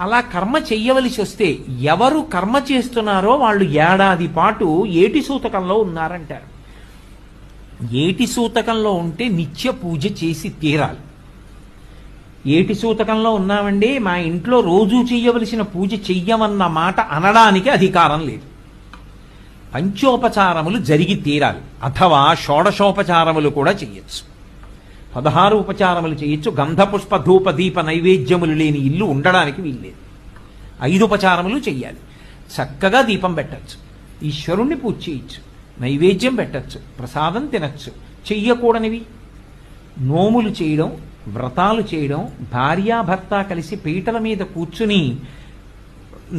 అలా కర్మ చెయ్యవలసి వస్తే ఎవరు కర్మ చేస్తున్నారో వాళ్ళు ఏడాది పాటు ఏటి సూతకంలో ఉన్నారంటారు. ఏటి సూతకంలో ఉంటే నిత్య పూజ చేసి తీరాలి. ఏటి సూతకంలో ఉన్నామండి, మా ఇంట్లో రోజూ చెయ్యవలసిన పూజ చెయ్యమన్న మాట అనడానికి అధికారం లేదు. పంచోపచారములు జరిగి తీరాలి, అథవా షోడశోపచారములు కూడా చెయ్యొచ్చు. 16 ఉపచారములు చేయొచ్చు. గంధ పుష్ప ధూప దీప నైవేద్యములు లేని ఇల్లు ఉండడానికి వీల్లేదు. 5 ఉపచారములు చెయ్యాలి. చక్కగా దీపం పెట్టచ్చు, ఈశ్వరుణ్ణి పూజ చేయొచ్చు, నైవేద్యం పెట్టచ్చు, ప్రసాదం తినచ్చు. చెయ్యకూడనివి నోములు చేయడం, వ్రతాలు చేయడం, భార్యాభర్త కలిసి పీటల మీద కూర్చుని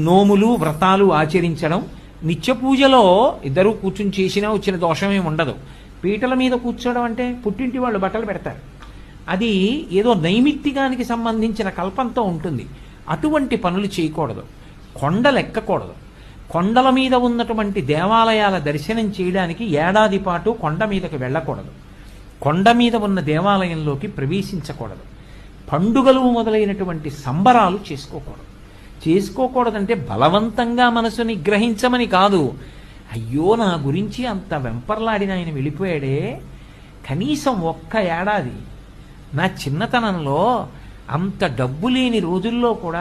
నోములు వ్రతాలు ఆచరించడం. నిత్య పూజలో ఇద్దరూ కూర్చుని చేసినా వచ్చిన దోషమేమి ఉండదు. పీటల మీద కూర్చోవడం అంటే పుట్టింటి వాళ్ళు బట్టలు పెడతారు, అది ఏదో నైమిత్తికానికి సంబంధించిన కల్పంతో ఉంటుంది. అటువంటి పనులు చేయకూడదు. కొండలు ఎక్కకూడదు. కొండల మీద ఉన్నటువంటి దేవాలయాల దర్శనం చేయడానికి ఏడాది పాటు కొండ మీదకి వెళ్ళకూడదు. కొండ మీద ఉన్న దేవాలయంలోకి ప్రవేశించకూడదు. పండుగలు మొదలైనటువంటి సంబరాలు చేసుకోకూడదంటే బలవంతంగా మనసు నిగ్రహించమని కాదు. అయ్యో నా గురించి అంత వెంపర్లాడిన ఆయన వెళ్ళిపోయాడే, కనీసం ఒక్క ఏడాది నా చిన్నతనంలో అంత డబ్బు లేని రోజుల్లో కూడా